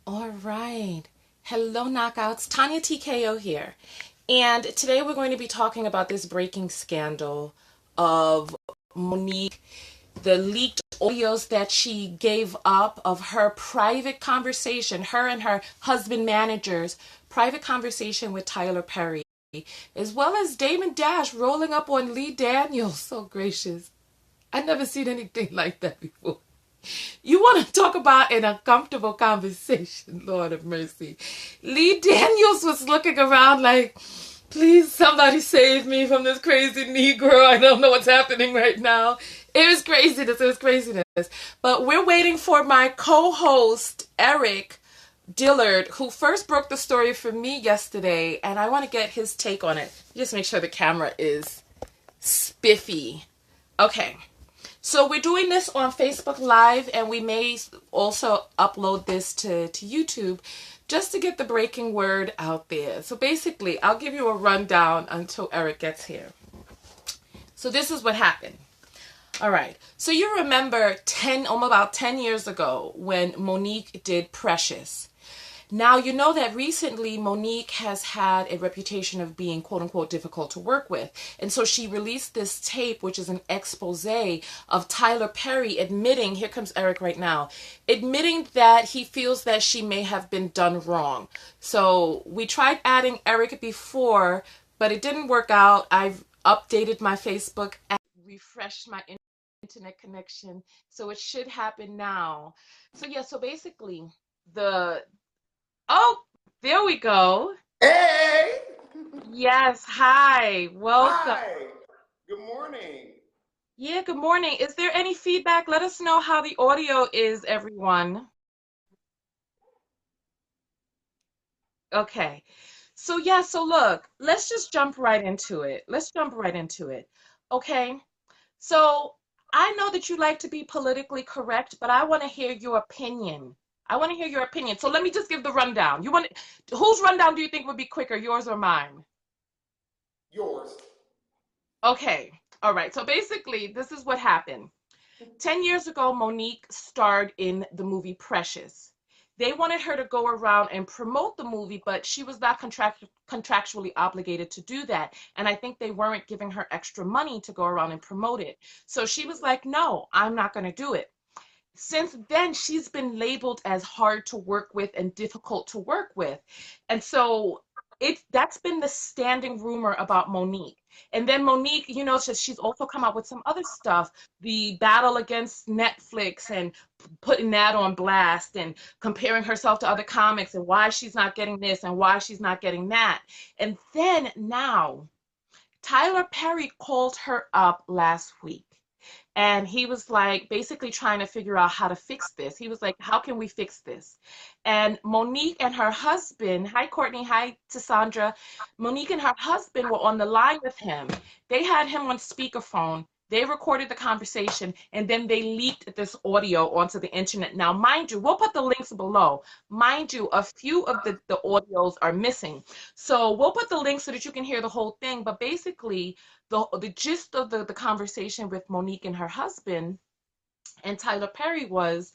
All right. Hello, knockouts. Tonya Tko here. And today we're going to be talking about this breaking scandal of Monique, the leaked audios that she gave up of her private conversation, her and her husband manager's private conversation with Tyler Perry, as well as Damon Dash rolling up on Lee Daniels. So gracious. I've never seen anything like that before. You want to talk about an uncomfortable conversation, Lord of mercy. Lee Daniels was looking around like, please, somebody save me from this crazy Negro. I don't know what's happening right now. It was craziness. It was craziness. But we're waiting for my co-host, Erik Dillard, who first broke the story for me yesterday, and I want to get his take on it. Just make sure the camera is spiffy. Okay. So we're doing this on Facebook Live, and we may also upload this to YouTube just to get the breaking word out there. So basically, I'll give you a rundown until Erik gets here. So this is what happened. All right. So you remember about 10 years ago when Monique did Precious. Now, you know that recently Monique has had a reputation of being quote unquote difficult to work with. And so she released this tape, which is an expose of Tyler Perry admitting, here comes Erik right now, admitting that he feels that she may have been done wrong. So we tried adding Erik before, but it didn't work out. I've updated my Facebook and refreshed my internet connection. So it should happen now. So yeah, so basically oh, there we go. Hey! Yes, hi. Welcome. Hi! Good morning. Yeah, good morning. Is there any feedback? Let us know how the audio is, everyone. Okay. So yeah, so look, let's just jump right into it. Let's jump right into it. Okay. So I know that you like to be politically correct, but I want to hear your opinion. I want to hear your opinion. So let me just give the rundown. Whose rundown do you think would be quicker, yours or mine? Yours. Okay. All right. So basically, this is what happened. 10 years ago, Monique starred in the movie Precious. They wanted her to go around and promote the movie, but she was not contractually obligated to do that. And I think they weren't giving her extra money to go around and promote it. So she was like, no, I'm not going to do it. Since then, she's been labeled as hard to work with and difficult to work with. And so that's been the standing rumor about Monique. And then Monique, she's also come out with some other stuff, the battle against Netflix and putting that on blast and comparing herself to other comics and why she's not getting this and why she's not getting that. And then now, Tyler Perry called her up last week. And he was like basically trying to figure out how to fix this. He was like, how can we fix this? And Monique and her husband, hi Courtney, hi to Sandra. Monique and her husband were on the line with him. They had him on speakerphone. They recorded the conversation and then they leaked this audio onto the internet. Now, mind you, we'll put the links below. Mind you, a few of the audios are missing. So we'll put the links so that you can hear the whole thing. But basically, the gist of the conversation with Monique and her husband and Tyler Perry was,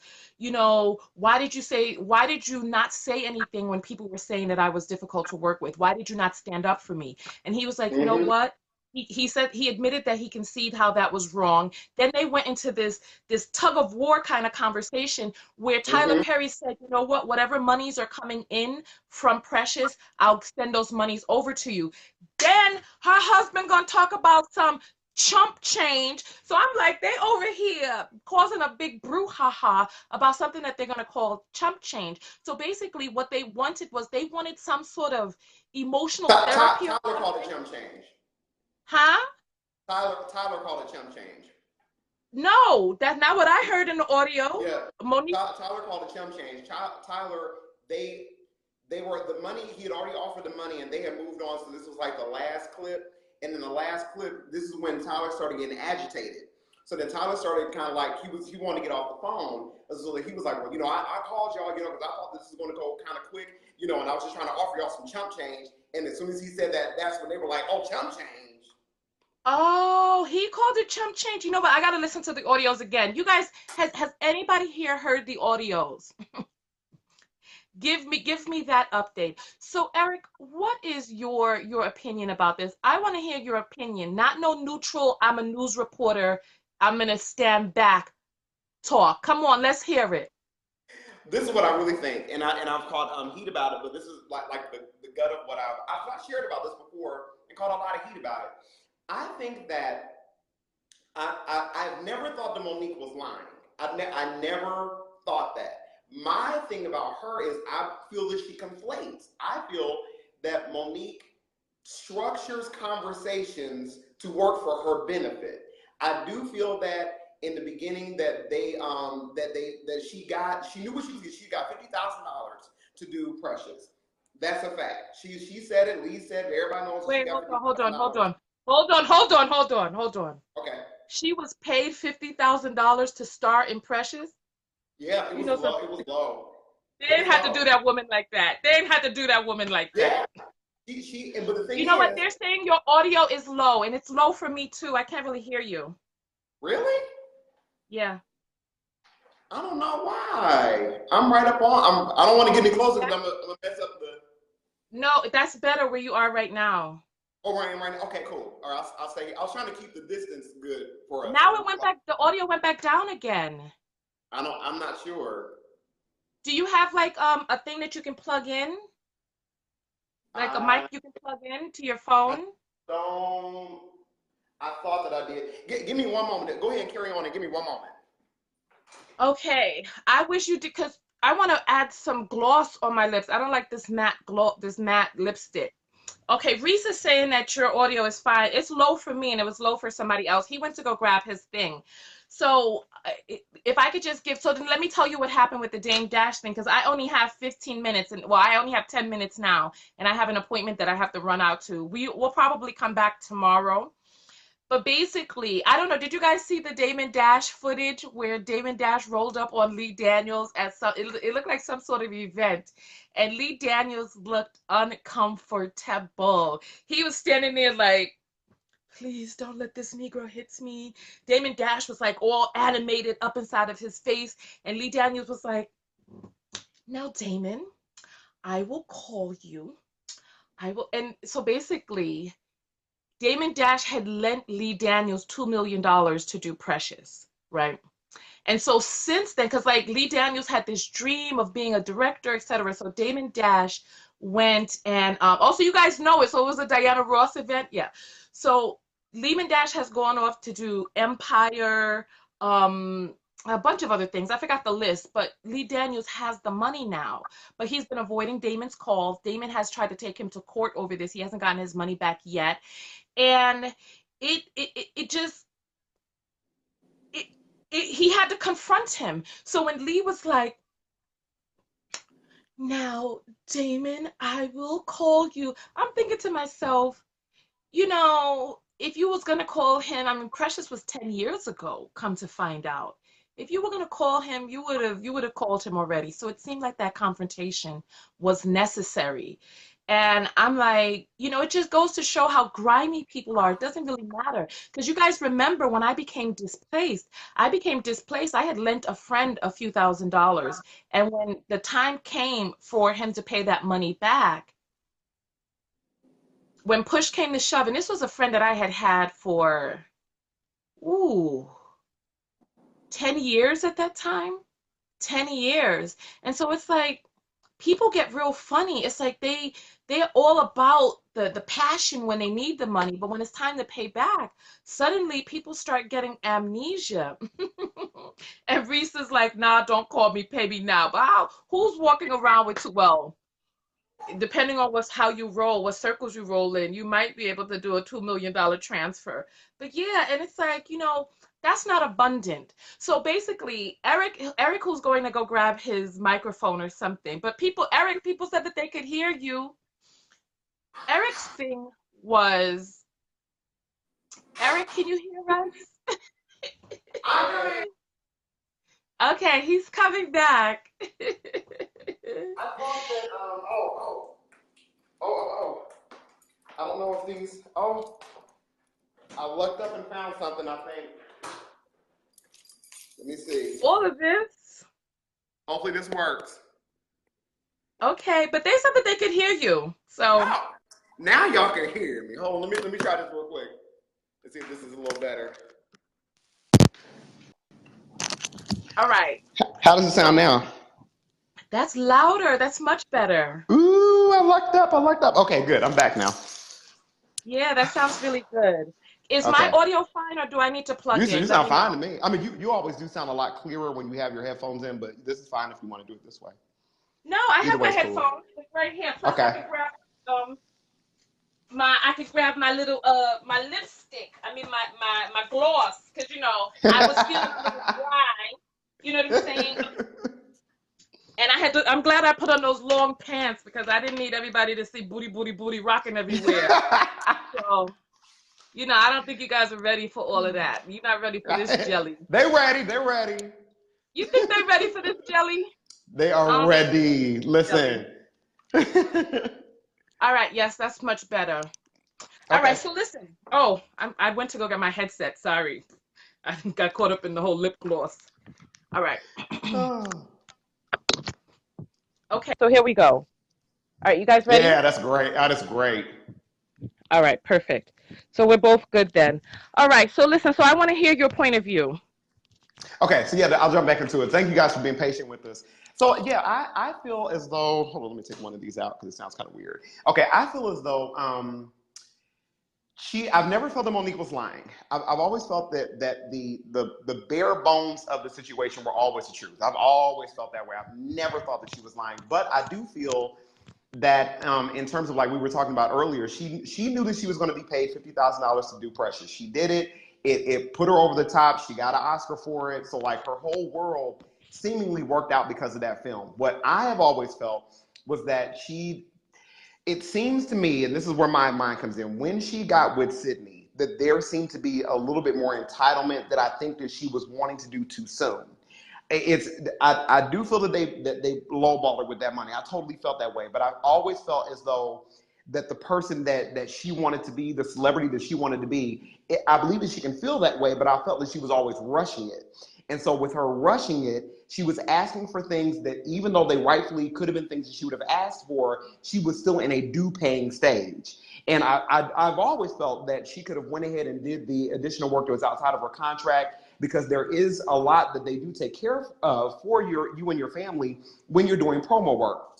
why did you not say anything when people were saying that I was difficult to work with? Why did you not stand up for me? And he was like, you know Mm-hmm. what? He said he admitted that he conceded how that was wrong. Then they went into this tug of war kind of conversation where Tyler Mm-hmm. Perry said, you know what, whatever monies are coming in from Precious, I'll send those monies over to you. Then her husband gonna talk about some chump change. So I'm like, they over here causing a big brouhaha about something that they're gonna call chump change. So basically, what they wanted was they wanted some sort of emotional therapy or Tyler called it something. chump change. Huh? Tyler called it chump change. No, that's not what I heard in the audio. Yeah. Monique. Tyler called it chump change. Tyler, they were the money, he had already offered the money and they had moved on. So this was like the last clip. And in the last clip, this is when Tyler started getting agitated. So then Tyler started kind of like, he wanted to get off the phone. So he was like, well, I called y'all, because I thought this was going to go kind of quick, and I was just trying to offer y'all some chump change. And as soon as he said that, that's when they were like, oh, chump change. Oh, he called it chump change. You know what? I gotta listen to the audios again. You guys, has anybody here heard the audios? Give me that update. So Erik, what is your opinion about this? I want to hear your opinion, not no neutral, I'm a news reporter, I'm gonna stand back talk. Come on, let's hear it. This is what I really think, and I've caught heat about it, but this is like the gut of what I've shared about this before and caught a lot of heat about it. I think that I've never thought that Monique was lying. I never thought that. My thing about her is I feel that she conflates. I feel that Monique structures conversations to work for her benefit. I do feel that in the beginning that she knew what she was getting. She got $50,000 to do Precious. That's a fact. She said it. Lee said it. Everybody knows that she Wait, got hold on, hold $50,000. on, hold on, hold on, hold on, hold on. Okay. She was paid $50,000 to star in Precious. Yeah, it You was know low. something? It was low. They It didn't was have to do low. that woman like that. They didn't have to do that woman like Yeah. that. But the thing You know what? is, They're saying your audio is low, and it's low for me too. I can't really hear you. really? Yeah. I don't know why. I'm right up on. I don't want to get any closer because I'm gonna mess up the. No, that's better where you are right now. Oh, right. Okay, cool. All right, I'll say. I was trying to keep the distance good for us. Now it went back, the audio went back down again. I don't. I'm not sure. Do you have like a thing that you can plug in? Like a mic I you can plug in to your I phone? don't. I thought that I did. Give me one moment. Go ahead and carry on and give me one moment. Okay. I wish you did because I want to add some gloss on my lips. I don't like this matte gloss, this matte lipstick. Okay, Reese is saying that your audio is fine. It's low for me and it was low for somebody else. He went to go grab his thing. So if I could just give, so then let me tell you what happened with the Dame Dash thing, because I only have 15 minutes and well, I only have 10 minutes now and I have an appointment that I have to run out to. We will probably come back tomorrow. But basically, I don't know, did you guys see the Damon Dash footage where Damon Dash rolled up on Lee Daniels at some, it looked like some sort of event, and Lee Daniels looked uncomfortable. He was standing there like, please don't let this Negro hit me. Damon Dash was like all animated up inside of his face, and Lee Daniels was like, now Damon, I will call you. I will, and so basically, Damon Dash had lent Lee Daniels $2 million to do Precious, right? And so since then, because like Lee Daniels had this dream of being a director, etc. So Damon Dash went and also you guys know it. So it was a Diana Ross event, yeah. So Lehman Dash has gone off to do Empire, a bunch of other things. I forgot the list, but Lee Daniels has the money now. But he's been avoiding Damon's calls. Damon has tried to take him to court over this. He hasn't gotten his money back yet. And it just it, he had to confront him. So when Lee was like, now Damon, I will call you, I'm thinking to myself, you know, if you was gonna call him, I mean Precious was 10 years ago, come to find out. If you were gonna call him, you would have called him already. So it seemed like that confrontation was necessary. And I'm like, it just goes to show how grimy people are. It doesn't really matter. Because you guys remember when I became displaced. I had lent a friend a few $1,000s. And when the time came for him to pay that money back, when push came to shove, and this was a friend that I had had for, ooh, 10 years at that time, 10 years. And so it's like people get real funny. It's like they're all about the passion when they need the money, but when it's time to pay back, suddenly people start getting amnesia. And Reese is like, nah, don't call me, pay me now. But who's walking around with well, depending on how you roll, what circles you roll in, you might be able to do a $2 million transfer. But yeah, and it's like, that's not abundant. So basically, Erik who's going to go grab his microphone or something. But people said that they could hear you. Erik's thing was, Erik, can you hear us? I Okay, he's coming back. thought that. Oh. I don't know if these. Oh, I looked up and found something. I think. Let me see. All of this. Hopefully this works. Okay, but they said that they could hear you. So, Now y'all can hear me. Hold on, let me try this real quick. Let's see if this is a little better. all right. How does it sound now? That's louder. That's much better. Ooh, I lucked up. I lucked up. Okay, good. I'm back now. Yeah, that sounds really good. Is my Okay. audio fine or do I need to plug You in? Let sound me fine to know. me. I mean, you always do sound a lot clearer when you have your headphones in, but this is fine if you want to do it this way. No, I Either have my way is cool. headphones right here. Plus I Okay. can grab um I could grab my little my lipstick. I mean my gloss because I was feeling a little dry. You know what I'm saying? And I'm glad I put on those long pants because I didn't need everybody to see booty, booty, booty rocking everywhere. So, I don't think you guys are ready for all of that. You're not ready for this jelly. They ready. They're ready. You think they're ready for this jelly? They I are don't think ready. jelly. Listen. All right, yes, that's much better. All right, Okay. so listen. Oh, I went to go get my headset. Sorry. I got caught up in the whole lip gloss. All right. Oh. Okay, so here we go. All right, you guys ready? Yeah, that's great. That is great. All right, perfect. So we're both good then. All right, so listen, so I want to hear your point of view. Okay, so yeah, I'll jump back into it. Thank you guys for being patient with us. So yeah, I feel as though, hold on, let me take one of these out because it sounds kind of weird. Okay, I feel as though I've never felt that Monique was lying. I've always felt that the bare bones of the situation were always the truth. I've always felt that way. I've never thought that she was lying, but I do feel that in terms of like we were talking about earlier, she knew that she was going to be paid $50,000 to do Precious. She did it. It put her over the top. She got an Oscar for it. So like her whole world seemingly worked out because of that film. What I have always felt was that it seems to me, and this is where my mind comes in, when she got with Sidney, that there seemed to be a little bit more entitlement that I think that she was wanting to do too soon. I do feel that they lowballed her with that money. I totally felt that way, but I've always felt as though that the person that she wanted to be, the celebrity that she wanted to be, I believe that she can feel that way, but I felt that she was always rushing it. And so with her rushing it, she was asking for things that even though they rightfully could have been things that she would have asked for, she was still in a due paying stage. And I've always felt that she could have went ahead and did the additional work that was outside of her contract, because there is a lot that they do take care of for you and your family when you're doing promo work.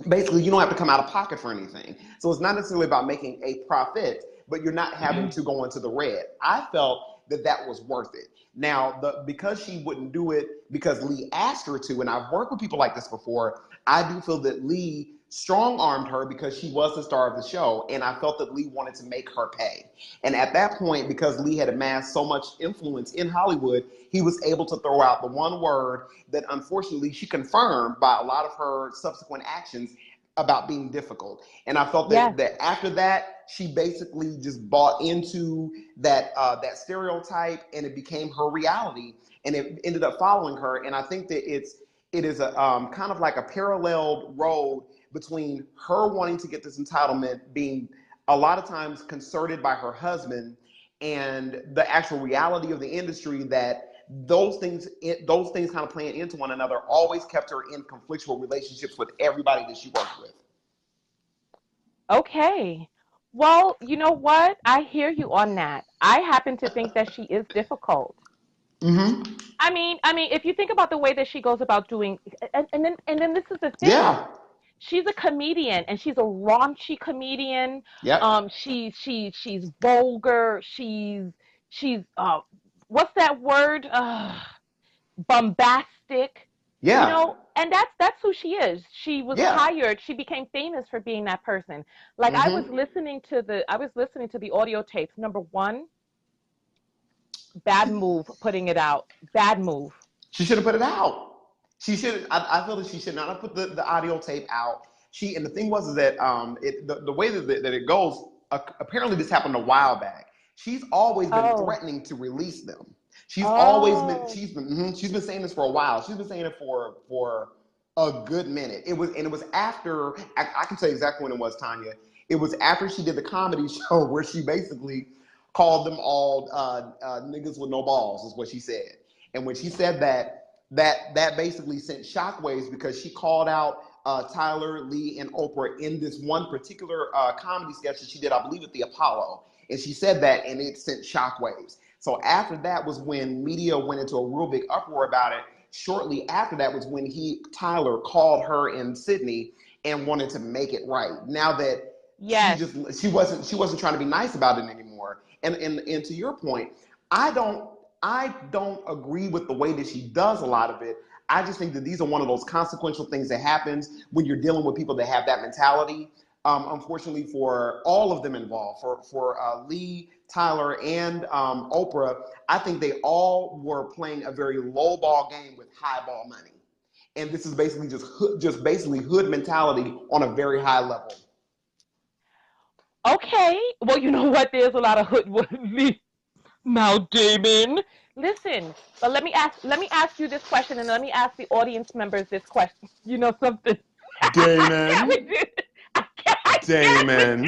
Basically, you don't have to come out of pocket for anything. So it's not necessarily about making a profit, but you're not having to go into the red. I felt that was worth it. Now, because she wouldn't do it because Lee asked her to, and I've worked with people like this before, I do feel that Lee strong-armed her because she was the star of the show, and I felt that Lee wanted to make her pay. And at that point, because Lee had amassed so much influence in Hollywood, he was able to throw out the one word that unfortunately she confirmed by a lot of her subsequent actions about being difficult. And I felt Yeah. that after that, she basically just bought into that stereotype, and it became her reality, and it ended up following her. And I think that it is a kind of like a parallel road between her wanting to get this entitlement, being a lot of times concerted by her husband, and the actual reality of the industry, that those things kind of playing into one another always kept her in conflictual relationships with everybody that she worked with. Okay. Well, you know what? I hear you on that. I happen to think that she is difficult. Mm-hmm. I mean, if you think about the way that she goes about doing, and then this is the thing. Yeah. She's a comedian, and she's a raunchy comedian. Yep. She's vulgar. She's what's that word? Bombastic. Yeah. And that's who she is. She was Yeah. hired. She became famous for being that person. Like Mm-hmm. I was listening to the audio tapes. Number one, bad move putting it out. Bad move. She should have put it out. She should. I feel that she should not have put the audio tape out. And the thing was is that the way that it goes. Apparently, this happened a while back. She's always been Oh. threatening to release them. Oh. She's been saying this for a while. She's been saying it for a good minute. It was after I can tell you exactly when it was, Tonya. It was after she did the comedy show where she basically called them all niggas with no balls, is what she said. And when she said that basically sent shockwaves, because she called out Tyler, Lee, and Oprah in this one particular comedy sketch that she did, I believe, at the Apollo. And she said that, and it sent shockwaves. So after that was when media went into a real big uproar about it. Shortly after that was when Tyler called her and Sydney and wanted to make it right. Now that she wasn't trying to be nice about it anymore. And to your point, I don't agree with the way that she does a lot of it. I just think that these are one of those consequential things that happens when you're dealing with people that have that mentality. Unfortunately for all of them involved, for Lee, Tyler, and Oprah, I think they all were playing a very low ball game with high ball money. And this is basically just basically hood mentality on a very high level. Okay. Well, you know what? There's a lot of hood with me. Now, Damon, listen, but let me ask you this question, and let me ask the audience members this question. You know something? Damon. Damon.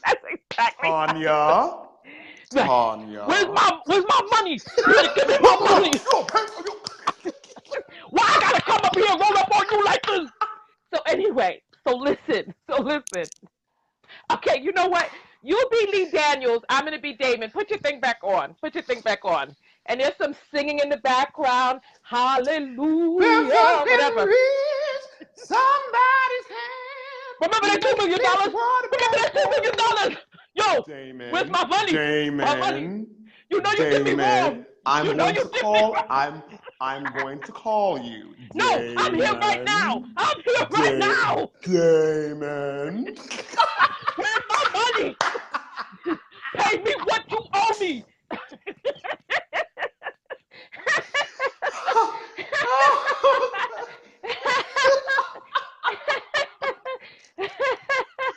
That's exactly. Tonya. Where's my money? Give me my money. Why I gotta come up here and roll up on you like this? So anyway, so listen. Okay, you know what? You'll be Lee Daniels. I'm going to be Damon. Put your thing back on. And there's some singing in the background. Hallelujah. Whatever. Somebody's hand. Remember that $2 million? Remember that $2 million? Yo, Damon, where's my money? Damon. My money. You know you did me wrong. I'm going to call you. No, Damon. I'm here right now. Damon. Where's my money? Pay me what you owe me.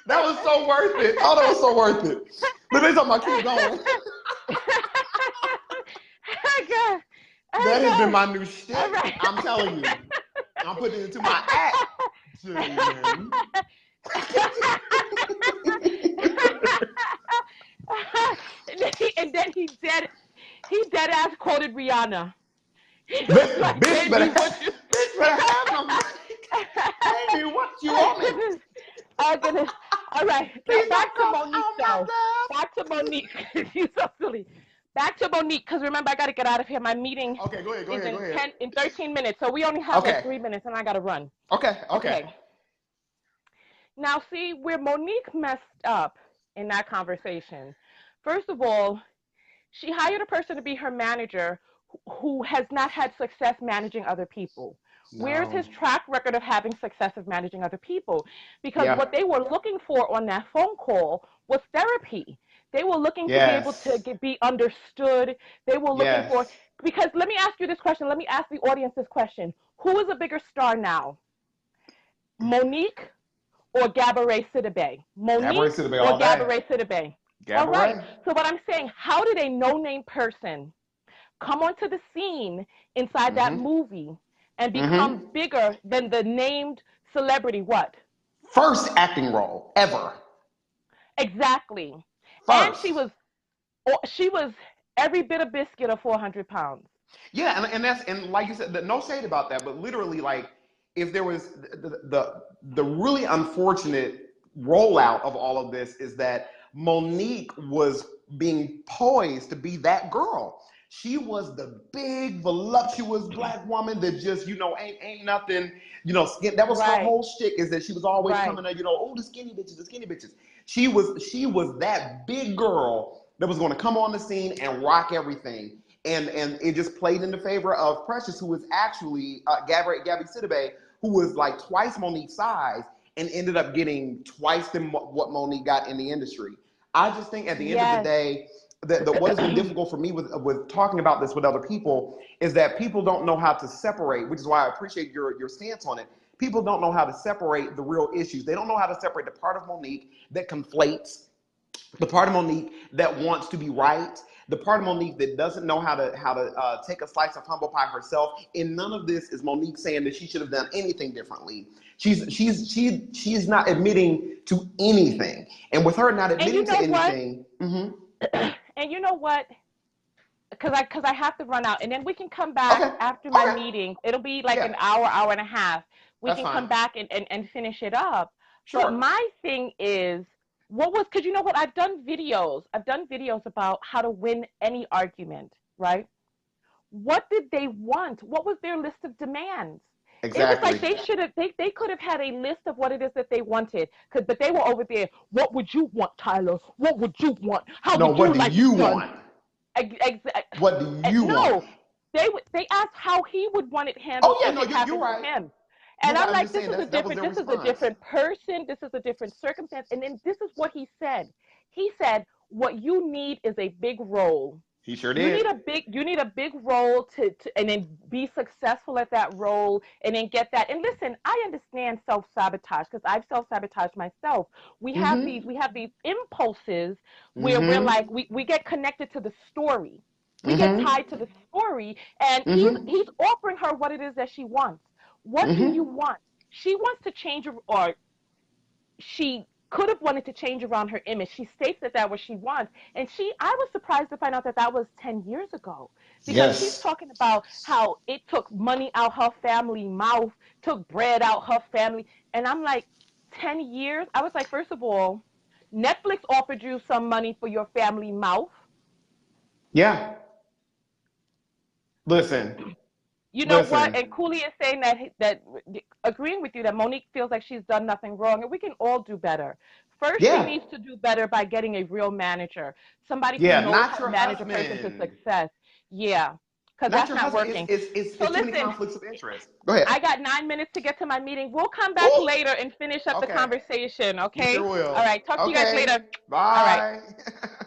That was so worth it. Oh, that was so worth it. But they talking about keep going. That has been my new shtick. Right. I'm telling you. I'm putting it into my act. Damon. And then he dead ass quoted Rihanna. Bitch better have no money. Baby, what you want me? Oh goodness. All right. Back to Monique though. Back to Monique. You're so silly. Back to Monique, because remember I gotta get out of here. My meeting go ahead. in 13 minutes. So we only have like 3 minutes and I gotta run. Okay. Now see where Monique messed up in that conversation. First of all, she hired a person to be her manager who has not had success managing other people. No. Where's his track record of having success of managing other people? Because what they were looking for on that phone call was therapy. They were looking to be able to be understood. They were looking for, because let me ask you this question. Let me ask the audience this question. Who is a bigger star now? Monique or Gabourey Sidibe? Monique or Gabourey Sidibe? All right. So what I'm saying, how did a no-name person come onto the scene inside that movie and become bigger than the named celebrity? What? First acting role ever. Exactly. First. And she was every bit of biscuit of 400 pounds. Yeah, and like you said, no shade about that, but literally, like, if there was the really unfortunate rollout of all of this is that Monique was being poised to be that girl. She was the big, voluptuous black woman that just, ain't nothing, skin. That was her whole shtick, is that she was always coming up, the skinny bitches. She was that big girl that was going to come on the scene and rock everything. And it just played in the favor of Precious, who was actually Gabby Sidibe, who was like twice Monique's size and ended up getting twice what Monique got in the industry. I just think at the end of the day, what has been difficult for me with talking about this with other people is that people don't know how to separate, which is why I appreciate your stance on it. People don't know how to separate the real issues. They don't know how to separate the part of Monique that conflates, the part of Monique that wants to be right, the part of Monique that doesn't know how to take a slice of humble pie herself. And none of this is Monique saying that she should have done anything differently. She's not admitting to anything. And with her not admitting to anything. And you know what? because I have to run out, and then we can come back Okay. after my Okay. meeting. It'll be like an Yeah. hour and a half. We That's can come fine. back and finish it up. But Sure. my thing is, because you know what? I've done videos about how to win any argument, right? What did they want? What was their list of demands? It was like Exactly. they could have had a list of what it is that they wanted. But they were over there. What would you want, Tyler? What would you want? How No, would what you do like you it done? want? What do you want? No, they asked how he would want it Oh handled yeah, if no, it you're happened to right. him. You're And right. I'm I'm like, just saying that was their this is a response. different person. This is a different circumstance. And then this is what he said. He said, what you need is a big role. He sure You did. need a big role to and then be successful at that role and then get that. And listen, I understand self-sabotage because I've self-sabotaged myself. Mm-hmm. We have these impulses where we're Mm-hmm. like we get connected to the story. We get Mm-hmm. tied to the story, and Mm-hmm. he's offering her what it is that she wants. What do you Mm-hmm. want? She wants to change, or she could have wanted to change around her image. She states that what she wants. And I was surprised to find out that was 10 years ago, because she's Yes. talking about how it took money out her family mouth, took bread out her family. And I'm like, 10 years? I was like, first of all, Netflix offered you some money for your family mouth. Yeah. Listen. You know what? Listen. And Cooley is saying that agreeing with you that Monique feels like she's done nothing wrong, and we can all do better. First, she Yeah. needs to do better by getting a real manager, somebody who Yeah. knows Not how to your manage a person to husband. success. Yeah, because Not that's your not husband. working. So It's too many listen, conflicts of interest. Go ahead. I got 9 minutes to get to my meeting. We'll come back Oh. later and finish up the Okay. conversation. We Okay. sure will. All right. Talk to you guys Okay. later. All right. Bye.